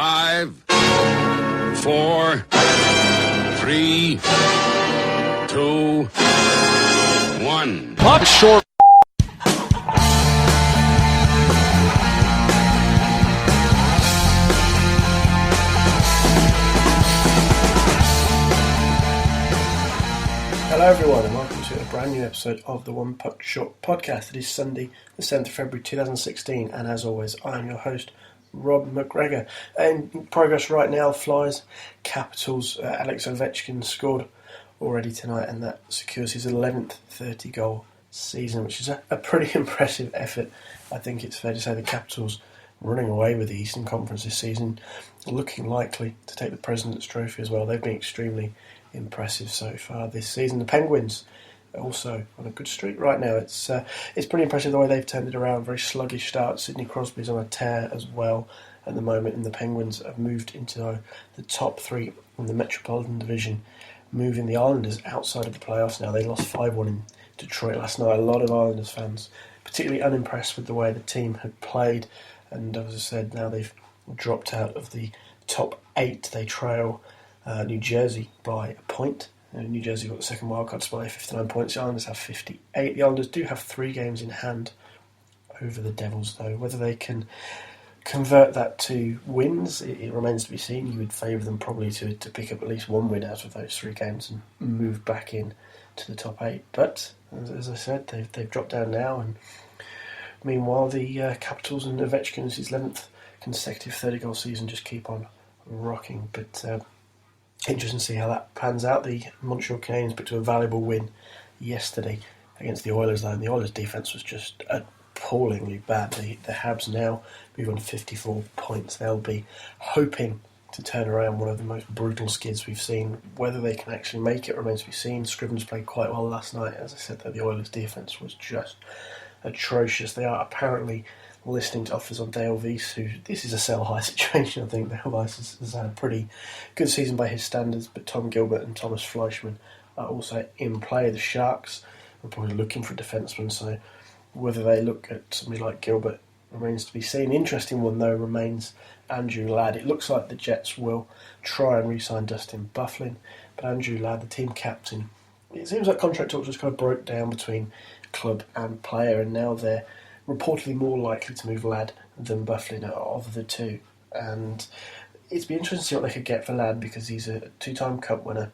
5, 4, 3, 2, 1. Puck short. Hello everyone and welcome to a brand new episode of the One Puck Short podcast. It is Sunday the 7th of February 2016 and as always I am your host Rob McGregor. In progress right now, Flyers, Capitals, Alex Ovechkin scored already tonight and that secures his 11th 30-goal season, which is a pretty impressive effort. I think it's fair to say the Capitals running away with the Eastern Conference this season, looking likely to take the President's Trophy as well. They've been extremely impressive so far this season. The Penguins also on a good streak right now. It's pretty impressive the way they've turned it around. Very sluggish start. Sidney Crosby's on a tear as well at the moment, and the Penguins have moved into the top three in the Metropolitan Division, moving the Islanders outside of the playoffs now. They lost 5-1 in Detroit last night. A lot of Islanders fans particularly unimpressed with the way the team had played, and as I said, now they've dropped out of the top 8. They trail New Jersey by a point. New Jersey got the second wildcard spot, 59 points. The Islanders have 58. The Islanders do have 3 games in hand over the Devils, though. Whether they can convert that to wins, it remains to be seen. You would favour them probably to pick up at least one win out of those 3 games and move back in to the top 8. But, as I said, they've dropped down now. And meanwhile, the Capitals and Ovechkin's his 11th consecutive 30-goal season just keep on rocking. But interesting to see how that pans out. The Montreal Canadiens picked up a valuable win yesterday against the Oilers, though, and the Oilers' defence was just appallingly bad. The Habs now move on to 54 points. They'll be hoping to turn around one of the most brutal skids we've seen. Whether they can actually make it remains to be seen. Scrivens played quite well last night. As I said, though, the Oilers' defence was just atrocious. They are apparently listening to offers on Dale Weiss, who this is a sell-high situation. I think Dale Weiss has had a pretty good season by his standards, but Tom Gilbert and Thomas Fleischmann are also in play. The Sharks are probably looking for a defenseman, so whether they look at somebody like Gilbert remains to be seen. Interesting one, though, remains Andrew Ladd. It looks like the Jets will try and re-sign Dustin Byfuglien, but Andrew Ladd, the team captain, it seems like contract talks just kind of broke down between club and player, and now they're reportedly more likely to move Ladd than Byfuglien of the two. And it's been interesting to see what they could get for Ladd, because he's a 2-time Cup winner.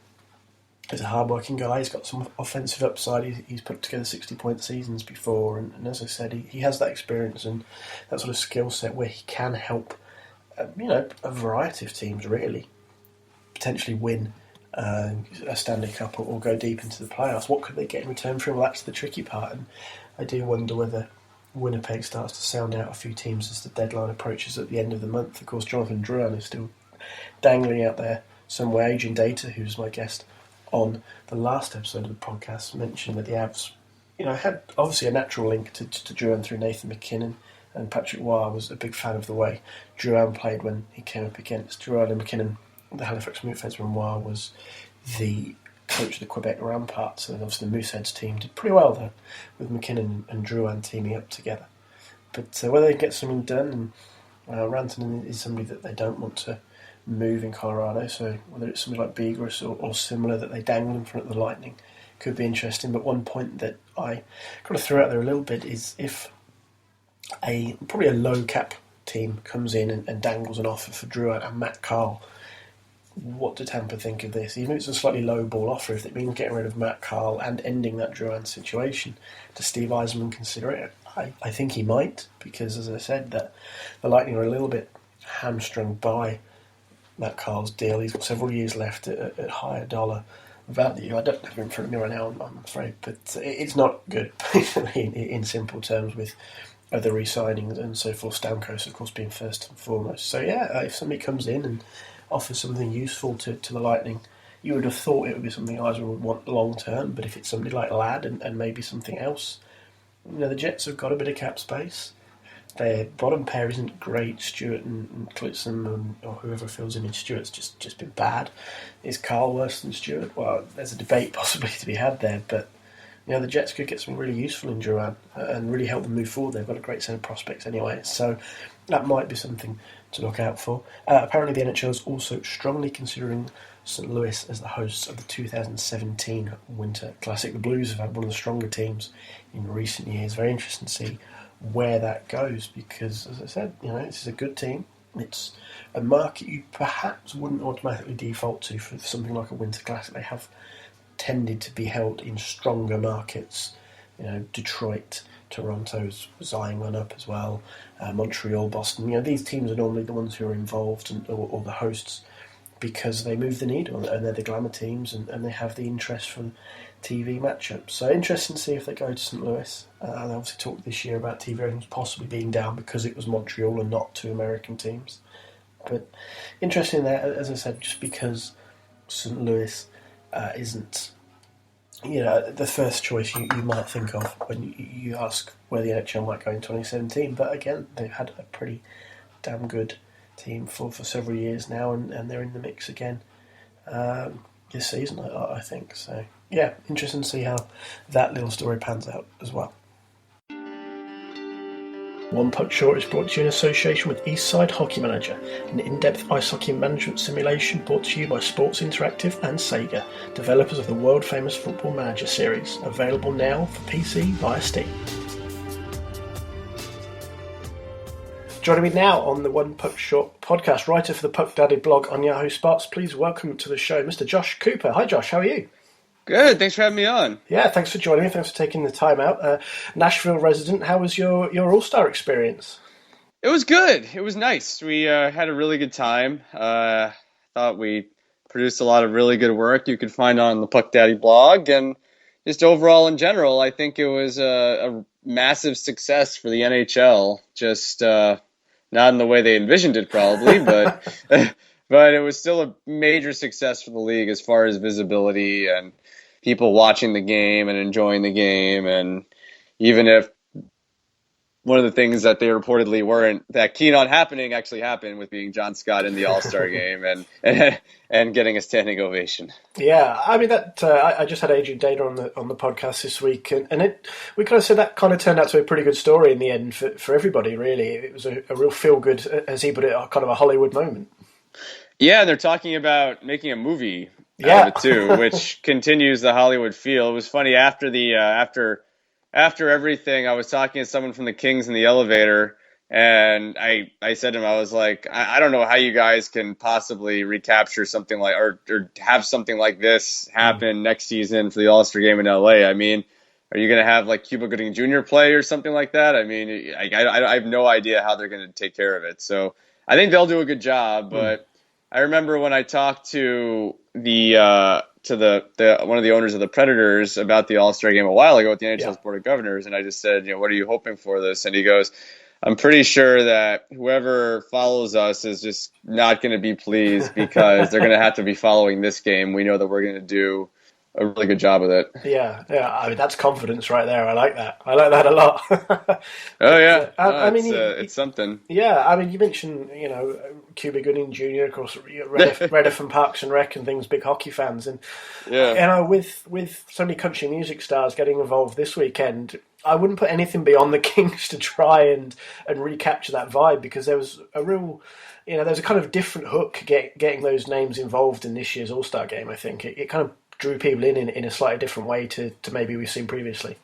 He's a hard-working guy. He's got some offensive upside. He's put together 60-point seasons before, and as I said, he has that experience and that sort of skill set where he can help a variety of teams really potentially win a Stanley Cup or go deep into the playoffs. What could they get in return for him? Well, that's the tricky part, and I do wonder whether Winnipeg starts to sound out a few teams as the deadline approaches at the end of the month. Of course, Jonathan Drouin is still dangling out there somewhere. Agent Data, who's my guest on the last episode of the podcast, mentioned that the Avs, had obviously a natural link to Drouin through Nathan McKinnon, and Patrick Roy was a big fan of the way Drouin played when he came up against Drouin and McKinnon. The Halifax Mooseheads, Roy was the coach of the Quebec Ramparts, and obviously the Mooseheads team did pretty well there with McKinnon and Drouin teaming up together. But whether they get something done, and Rantanen is somebody that they don't want to move in Colorado, so whether it's somebody like Begris or similar that they dangle in front of the Lightning could be interesting. But one point that I kind of threw out there a little bit is if probably a low cap team comes in and dangles an offer for Drouin and Matt Carle, what do Tampa think of this? Even if it's a slightly low ball offer, if it means getting rid of Matt Carle and ending that Drouin situation, does Steve Yzerman consider it? I think he might, because as I said, that the Lightning are a little bit hamstrung by Matt Carle's deal. He's got several years left at higher dollar value. I don't have it in front of me right now, I'm afraid, but it's not good, basically, in simple terms, with other re-signings and so forth. Stamkos, of course, being first and foremost. So yeah, if somebody comes in and offers something useful to the Lightning, you would have thought it would be something Eisner would want long term, but if it's somebody like Ladd and maybe something else, the Jets have got a bit of cap space. Their bottom pair isn't great. Stewart and Klitzman or whoever fills in Stewart's just been bad. Is Carl worse than Stewart? Well, there's a debate possibly to be had there, but the Jets could get something really useful in Drouin and really help them move forward. They've got a great set of prospects anyway, so that might be something to look out for. Apparently the NHL is also strongly considering St. Louis as the hosts of the 2017 Winter Classic. The Blues have had one of the stronger teams in recent years. Very interesting to see where that goes because, as I said, this is a good team. It's a market you perhaps wouldn't automatically default to for something like a Winter Classic. They have tended to be held in stronger markets. Detroit, Toronto's eyeing one up as well. Montreal, Boston. These teams are normally the ones who are involved or the hosts because they move the needle and they're the glamour teams and they have the interest from TV matchups. So interesting to see if they go to St. Louis. They obviously talked this year about TV ratings possibly being down because it was Montreal and not two American teams. But interesting there, as I said, just because St. Louis isn't the first choice you might think of when you ask where the NHL might go in 2017. But again, they've had a pretty damn good team for several years now, and they're in the mix again this season, I think. So, yeah, interesting to see how that little story pans out as well. One Puck Short is brought to you in association with Eastside Hockey Manager, an in-depth ice hockey management simulation brought to you by Sports Interactive and Sega, developers of the world-famous Football Manager series, available now for PC via Steam. Joining me now on the One Puck Short podcast, writer for the Puck Daddy blog on Yahoo Sports, please welcome to the show Mr. Josh Cooper. Hi Josh, how are you? Good, thanks for having me on. Yeah, thanks for joining me. Thanks for taking the time out. Nashville resident, how was your All-Star experience? It was good. It was nice. We had a really good time. Thought we produced a lot of really good work you could find on the Puck Daddy blog. And just overall in general, I think it was a massive success for the NHL. Just not in the way they envisioned it probably, but but it was still a major success for the league as far as visibility and people watching the game and enjoying the game. And even if one of the things that they reportedly weren't that keen on happening actually happened with being John Scott in the All-Star game and getting a standing ovation. Yeah, I mean that. I just had Adrian Dana on the podcast this week, and we kind of said that kind of turned out to be a pretty good story in the end for everybody. Really, it was a real feel good, as he put it, kind of a Hollywood moment. Yeah, they're talking about making a movie out of it too, which continues the Hollywood feel. It was funny after everything. I was talking to someone from the Kings in the elevator, and I said to him, I was like, I don't know how you guys can possibly recapture something like or have something like this happen next season for the All-Star game in LA. I mean, are you going to have like Cuba Gooding Jr. play or something like that? I mean, I have no idea how they're going to take care of it. So I think they'll do a good job, but I remember when I talked to the one of the owners of the Predators about the All-Star game a while ago at the NHL's Board of Governors, and I just said, what are you hoping for this? And he goes, I'm pretty sure that whoever follows us is just not going to be pleased because they're going to have to be following this game. We know that we're going to do a really good job with it. Yeah. I mean, that's confidence right there. I like that. I like that a lot. Oh yeah, I mean, it's something. Yeah, I mean, you mentioned Cuba Gooding Jr. Of course, Redder from Parks and Rec and things, big hockey fans, and with so many country music stars getting involved this weekend, I wouldn't put anything beyond the Kings to try and recapture that vibe because there was a real. There's a kind of different hook getting those names involved in this year's All-Star game. I think it kind of drew people in a slightly different way to maybe we've seen previously.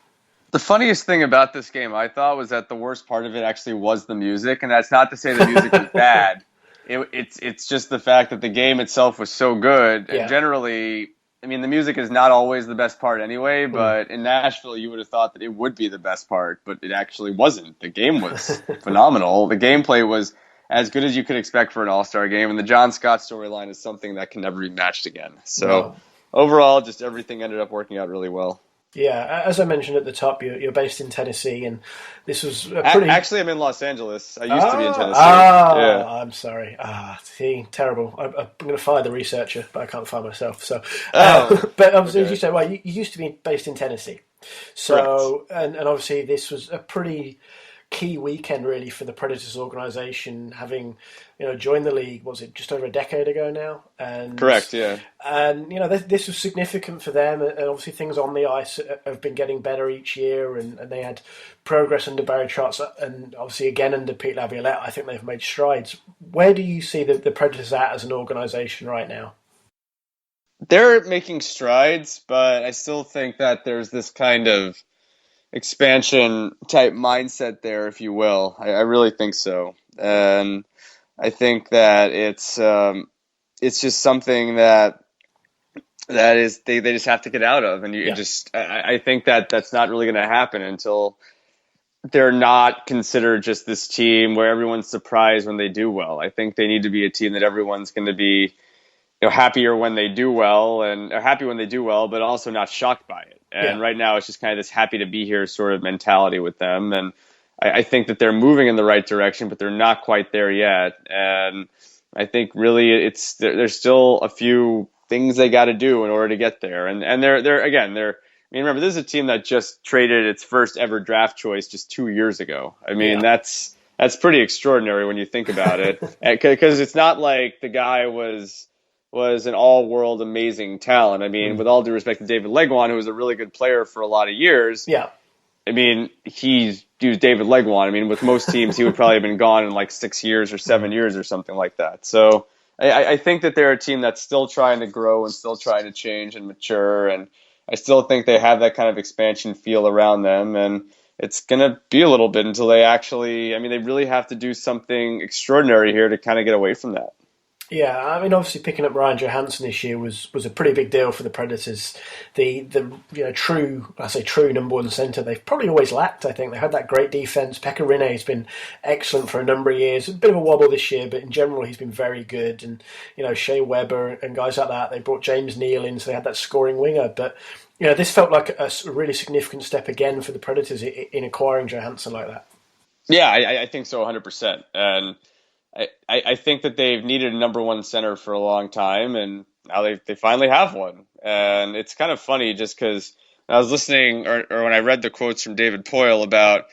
The funniest thing about this game, I thought, was that the worst part of it actually was the music, and that's not to say the music was bad. It's just the fact that the game itself was so good. And generally, I mean, the music is not always the best part anyway, but in Nashville, you would have thought that it would be the best part, but it actually wasn't. The game was phenomenal. The gameplay was as good as you could expect for an All-Star game, and the John Scott storyline is something that can never be matched again. So overall, just everything ended up working out really well. Yeah, as I mentioned at the top, you're based in Tennessee, and this was a pretty... Actually, I'm in Los Angeles. I used to be in Tennessee. I'm sorry. See, terrible. I'm going to fire the researcher, but I can't fire myself. So, but obviously, as you say, you used to be based in Tennessee. So, and obviously, this was a pretty key weekend really for the Predators organization, having joined the league. Was it just over a decade ago now? And Correct. Yeah. and this was significant for them, and obviously things on the ice have been getting better each year, and they had progress under Barry Trotz, and obviously again under Pete Laviolette. I think they've made strides. Where do you see the Predators at as an organization right now? They're making strides, but I still think that there's this kind of expansion type mindset there, if you will. I really think so, and I think that it's just something that is they just have to get out of, and I think that that's not really going to happen until they're not considered just this team where everyone's surprised when they do well. I think they need to be a team that everyone's going to be happier when they do well, and happy when they do well, but also not shocked by it. And right now it's just kind of this happy to be here sort of mentality with them. And I think that they're moving in the right direction, but they're not quite there yet. And I think really there's still a few things they got to do in order to get there. And remember, this is a team that just traded its first ever draft choice just 2 years ago. I mean, that's pretty extraordinary when you think about it, because it's not like the guy was an all-world amazing talent. I mean, with all due respect to David Legwand, who was a really good player for a lot of years. Yeah. I mean, he's David Legwand. I mean, with most teams, he would probably have been gone in like 6 years or 7 years or something like that. So I think that they're a team that's still trying to grow and still trying to change and mature. And I still think they have that kind of expansion feel around them. And it's going to be a little bit until they they really have to do something extraordinary here to kind of get away from that. Yeah, I mean, obviously picking up Ryan Johansson this year was a pretty big deal for the Predators. The true number one centre they've probably always lacked. I think they had that great defence. Pekka Rinne has been excellent for a number of years. A bit of a wobble this year, but in general he's been very good. And Shea Weber and guys like that. They brought James Neal in, so they had that scoring winger. But this felt like a really significant step again for the Predators in acquiring Johansson like that. Yeah, I think so, 100%. And I think that they've needed a number one center for a long time, and now they finally have one. And it's kind of funny just because I was listening or when I read the quotes from David Poile about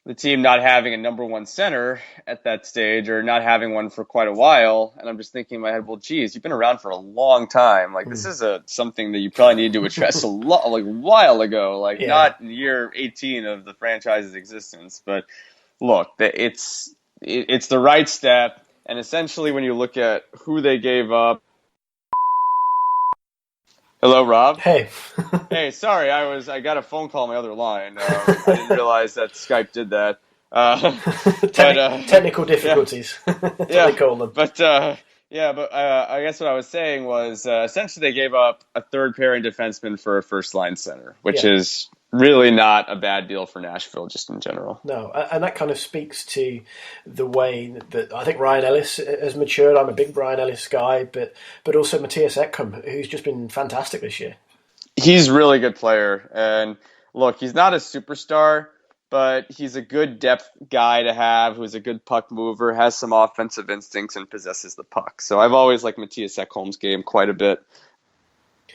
the team not having a number one center at that stage or not having one for quite a while. And I'm just thinking in my head, well, geez, you've been around for a long time. Like, this is something that you probably need to address a while ago, not in year 18 of the franchise's existence. But look, it's the right step, and essentially when you look at who they gave up. Hello, Rob. Hey. Hey, sorry, I got a phone call on my other line. I didn't realize that Skype did that. Technical difficulties. Yeah, call them. But I guess what I was saying was essentially they gave up a third pairing defenseman for a first line center, which is really not a bad deal for Nashville, just in general. No, and that kind of speaks to the way that I think Ryan Ellis has matured. I'm a big Ryan Ellis guy, but also Matthias Ekholm, who's just been fantastic this year. He's a really good player, and look, he's not a superstar, but he's a good depth guy to have, who's a good puck mover, has some offensive instincts, and possesses the puck. So I've always liked Matthias Ekholm's game quite a bit.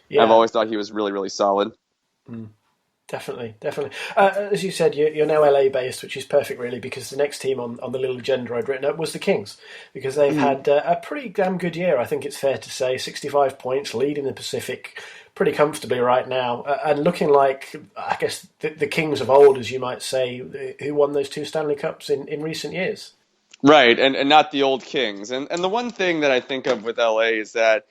Yeah. I've always thought he was really, really solid. Definitely. As you said, you're now LA based, which is perfect, really, because the next team on the little agenda I'd written up was the Kings, because they've had a pretty damn good year. I think it's fair to say 65 points, leading the Pacific pretty comfortably right now, and looking like, I guess, the Kings of old, as you might say, who won those 2 Stanley Cups in recent years. Right, and not the old Kings. And the one thing that I think of with LA is that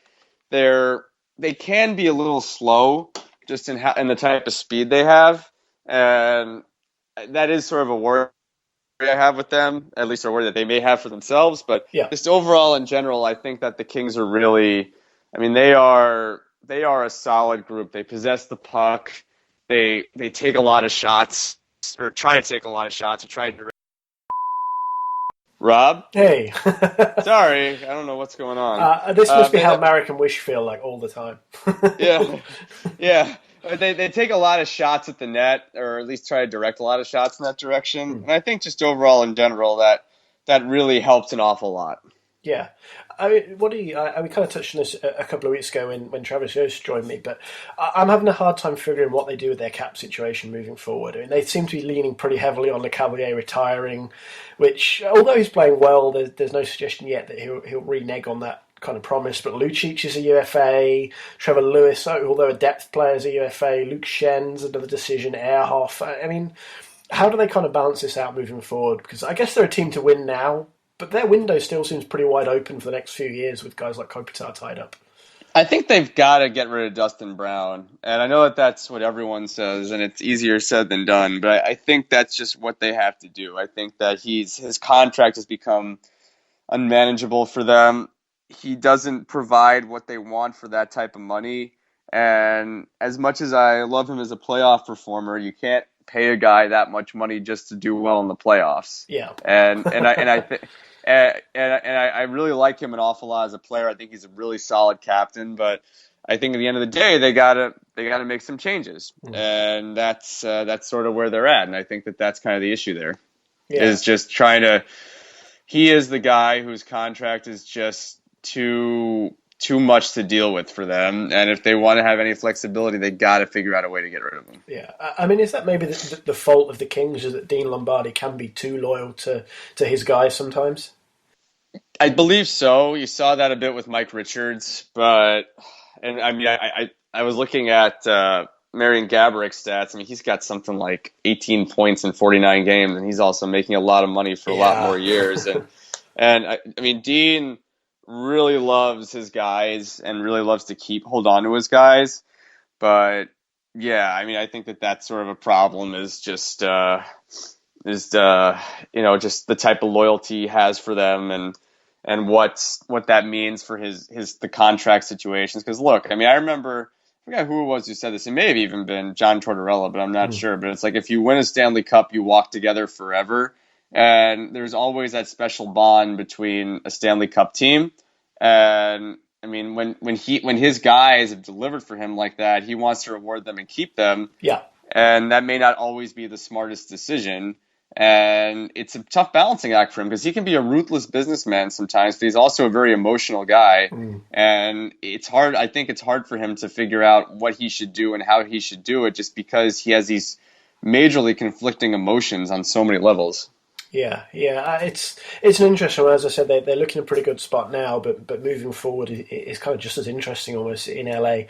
they can be a little slow, just in the type of speed they have, and that is sort of a worry I have with them, at least a worry that they may have for themselves. But just overall, in general, I think that the Kings are really, they are a solid group. They possess the puck. They take a lot of shots, or try to take a lot of shots, and try to. Rob? Hey. Sorry, I don't know what's going on. This must be how Marek and Wish feel like all the time. Yeah. They take a lot of shots at the net, or at least try to direct a lot of shots in that direction. And I think just overall in general that really helps an awful lot. Yeah. I mean, what do you? We kind of touched on this a couple of weeks ago when Travis Yost joined me, but I'm having a hard time figuring what they do with their cap situation moving forward. I mean, they seem to be leaning pretty heavily on Le Cavalier retiring, which, although he's playing well, there's no suggestion yet that he'll renege on that kind of promise. But Lucic is a UFA, Trevor Lewis, although a depth player, is a UFA, Luke Shen's another decision, Ehrhoff. I mean, how do they kind of balance this out moving forward? Because I guess they're a team to win now, but their window still seems pretty wide open for the next few years with guys like Kopitar tied up. I think they've got to get rid of Dustin Brown. And I know that that's what everyone says, and it's easier said than done, but I think that's just what they have to do. I think that his contract has become unmanageable for them. He doesn't provide what they want for that type of money. And as much as I love him as a playoff performer, you can't pay a guy that much money just to do well in the playoffs. Yeah. I really like him an awful lot as a player. I think he's a really solid captain, but I think at the end of the day they gotta make some changes, and that's sort of where they're at. And I think that's kind of the issue there, is just trying to. He is the guy whose contract is just too much to deal with for them, and if they want to have any flexibility, they got to figure out a way to get rid of him. Yeah, I mean, is that maybe the fault of the Kings, is that Dean Lombardi can be too loyal to his guys sometimes? I believe so. You saw that a bit with Mike Richards, I was looking at Marion Gabourik's stats. I mean, he's got something like 18 points in 49 games, and he's also making a lot of money for a lot more years. And I mean, Dean really loves his guys and really loves to hold on to his guys. But yeah, I mean, I think that's sort of a problem, is just just the type of loyalty he has for them, and what that means for the contract situations. Because look, I mean, I forgot who it was who said this. It may have even been John Tortorella, but I'm not sure. But it's like, if you win a Stanley Cup, you walk together forever. And there's always that special bond between a Stanley Cup team. And I mean, when his guys have delivered for him like that, he wants to reward them and keep them. Yeah. And that may not always be the smartest decision. And it's a tough balancing act for him, because he can be a ruthless businessman sometimes, but he's also a very emotional guy. And it's hard. I think it's hard for him to figure out what he should do and how he should do it, just because he has these majorly conflicting emotions on so many levels. Yeah, it's an interesting one. As I said, they're looking in a pretty good spot now, but moving forward is kind of just as interesting almost in LA.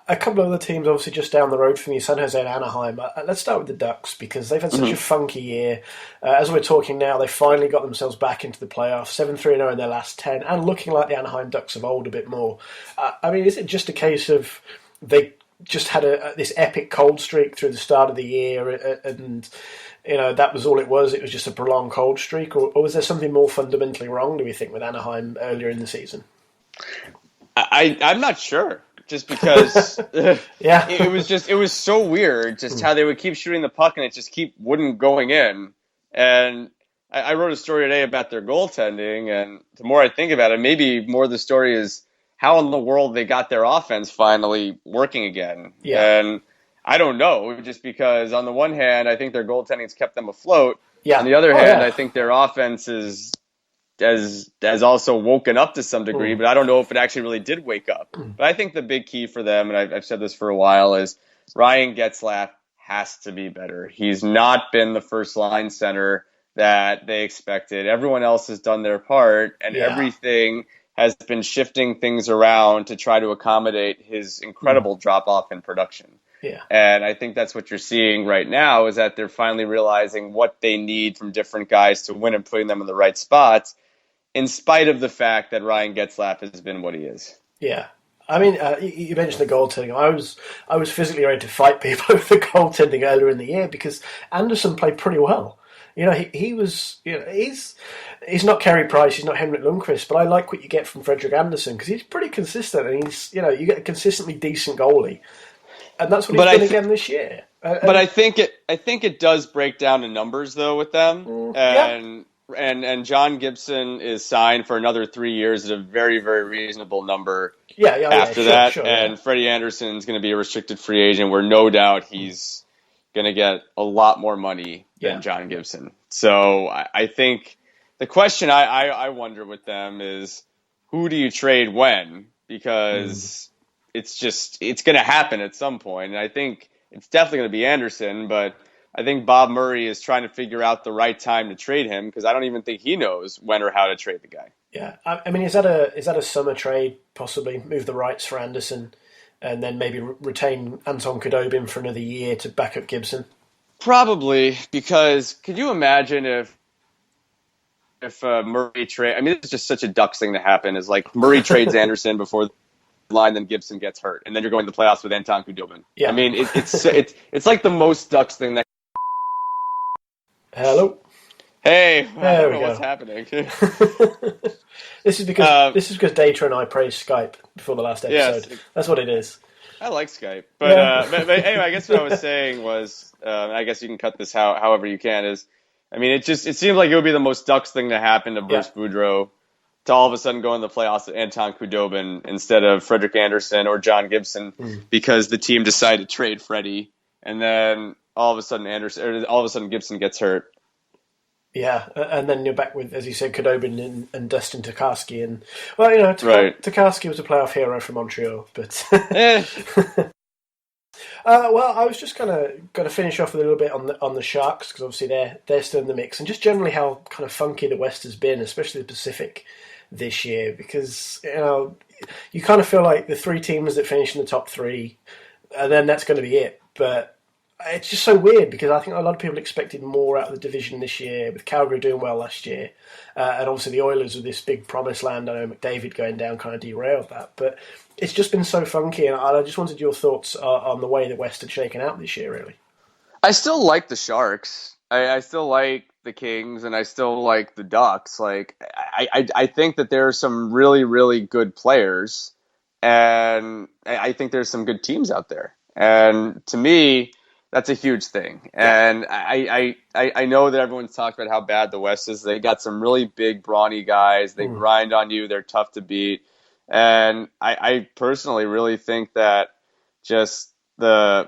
A couple of other teams obviously just down the road from you, San Jose and Anaheim. Let's start with the Ducks, because they've had such a funky year. As we're talking now, they finally got themselves back into the playoffs, 7-3-0 in their last 10, and looking like the Anaheim Ducks of old a bit more. I mean, is it just a case of they just had this epic cold streak through the start of the year, and that was all it was? It was just a prolonged cold streak, or was there something more fundamentally wrong, do we think, with Anaheim earlier in the season? I'm not sure, just because it was so weird, just how they would keep shooting the puck and it just wouldn't going in. And I wrote a story today about their goaltending, and the more I think about it, maybe more the story is how in the world they got their offense finally working again. Yeah. And I don't know, just because on the one hand, I think their goaltending's kept them afloat. Yeah. On the other hand, I think their offense has also woken up to some degree, but I don't know if it actually really did wake up. But I think the big key for them, and I've said this for a while, is Ryan Getzlaf has to be better. He's not been the first line center that they expected. Everyone else has done their part, and everything has been shifting things around to try to accommodate his incredible drop-off in production. Yeah. And I think that's what you're seeing right now, is that they're finally realizing what they need from different guys to win and putting them in the right spots, in spite of the fact that Ryan Getzlaf has been what he is. Yeah. I mean, you mentioned the goaltending. I was physically ready to fight people over the goaltending earlier in the year, because Anderson played pretty well. He was, he's not Carey Price, he's not Henrik Lundqvist, but I like what you get from Frederik Andersen, because he's pretty consistent, and he's, you get a consistently decent goalie. And that's what he's done again this year. But I think it does break down to numbers, though, with them. And John Gibson is signed for another 3 years at a very, very reasonable number after that. Sure, and Freddie Anderson's going to be a restricted free agent, where no doubt he's going to get a lot more money than John Gibson. So I think the question I wonder with them is, who do you trade when? Because it's going to happen at some point. And I think it's definitely going to be Anderson, but I think Bob Murray is trying to figure out the right time to trade him, because I don't even think he knows when or how to trade the guy. Yeah, I mean, is that a summer trade? Possibly move the rights for Anderson, and then maybe retain Anton Khudobin for another year to back up Gibson. Probably, because could you imagine if Murray trade? I mean, it's just such a Ducks thing to happen. Is like Murray trades Anderson before the line, then Gibson gets hurt, and then you're going to the playoffs with Anton Khudobin. Yeah. I mean, it's like the most Ducks thing that. Hello. Hey, I There don't we know go. what's happening. This is because Data and I praised Skype before the last episode. Yes. That's what it is. I like Skype, but anyway, I guess what I was saying was, I guess you can cut this however you can. Is, I mean, it seems like it would be the most Ducks thing to happen to Bruce Boudreau, to all of a sudden go in the playoffs with Anton Khudobin instead of Frederick Anderson or John Gibson, because the team decided to trade Freddie, and then all of a sudden Gibson gets hurt. Yeah, and then you're back with, as you said, Khudobin and Dustin Tokarski. And, well, you know, Tokarski was a playoff hero for Montreal. But well, I was just going to finish off a little bit on the Sharks, because obviously they're still in the mix. And just generally how kind of funky the West has been, especially the Pacific this year. Because, you know, you kind of feel like the three teams that finish in the top three, and then that's going to be it. But it's just so weird, because I think a lot of people expected more out of the division this year, with Calgary doing well last year. And obviously the Oilers with this big promised land. I know McDavid going down kind of derailed that. But it's just been so funky, and I just wanted your thoughts on the way the West had shaken out this year, really. I still like the Sharks. I still like the Kings, and I still like the Ducks. Like, I think that there are some really, really good players, and I think there's some good teams out there. And to me, that's a huge thing. And I know that everyone's talked about how bad the West is. They got some really big, brawny guys. They grind on you. They're tough to beat. And I personally really think that that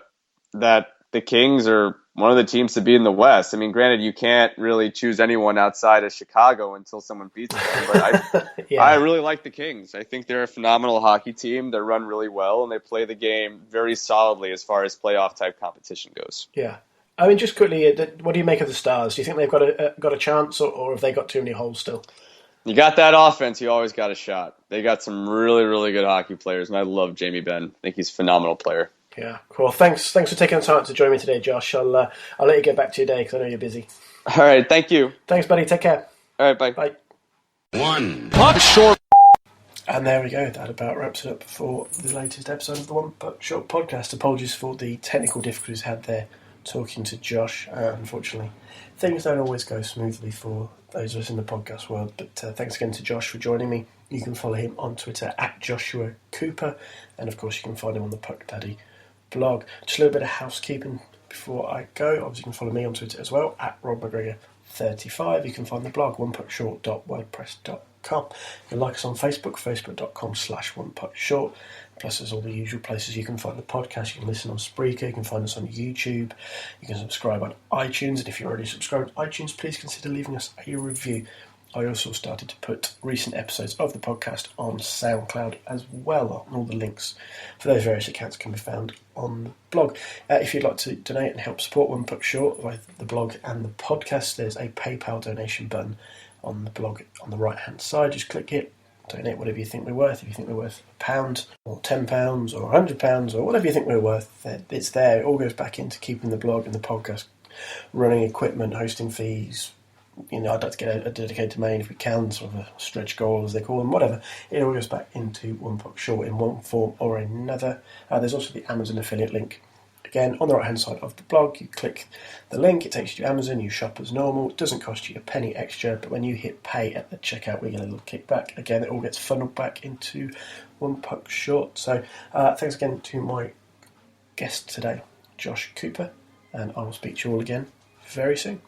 the Kings are one of the teams to beat in the West. I mean, granted, you can't really choose anyone outside of Chicago until someone beats them. But I really like the Kings. I think they're a phenomenal hockey team. They run really well, and they play the game very solidly as far as playoff-type competition goes. Yeah. I mean, just quickly, what do you make of the Stars? Do you think they've got a chance, or have they got too many holes still? You got that offense, you always got a shot. They got some really, really good hockey players, and I love Jamie Benn. I think he's a phenomenal player. Yeah, cool. Thanks for taking the time to join me today, Josh. I'll let you get back to your day, because I know you're busy. All right, thank you. Thanks, buddy. Take care. All right, bye. Bye. One Puck short. And there we go. That about wraps it up for the latest episode of the One Puck Short podcast. Apologies for the technical difficulties had there talking to Josh. Unfortunately, things don't always go smoothly for those of us in the podcast world. But thanks again to Josh for joining me. You can follow him on Twitter at Joshua Cooper. And of course, you can find him on the Puck Daddy blog. Just a little bit of housekeeping before I go. Obviously, you can follow me on Twitter as well, at RobMcGregor35. You can find the blog, onepuckshort.wordpress.com. You can like us on Facebook, facebook.com/onepuckshort. Plus, there's all the usual places you can find the podcast. You can listen on Spreaker. You can find us on YouTube. You can subscribe on iTunes. And if you're already subscribed to iTunes, please consider leaving us a review. I also started to put recent episodes of the podcast on SoundCloud as well, and all the links for those various accounts can be found on the blog. If you'd like to donate and help support One Puck Short, both the blog and the podcast, there's a PayPal donation button on the blog on the right-hand side. Just click it, donate whatever you think we're worth. If you think we're worth £1 or £10 or £100 or whatever you think we're worth, it's there. It all goes back into keeping the blog and the podcast running, equipment, hosting fees. You know, I'd like to get a dedicated domain if we can, sort of a stretch goal as they call them, whatever. It all goes back into One Puck Short in one form or another. There's also the Amazon affiliate link. Again, on the right hand side of the blog, you click the link, it takes you to Amazon, you shop as normal. It doesn't cost you a penny extra, but when you hit pay at the checkout, we get a little kickback. Again, it all gets funneled back into One Puck Short. So thanks again to my guest today, Josh Cooper, and I will speak to you all again very soon.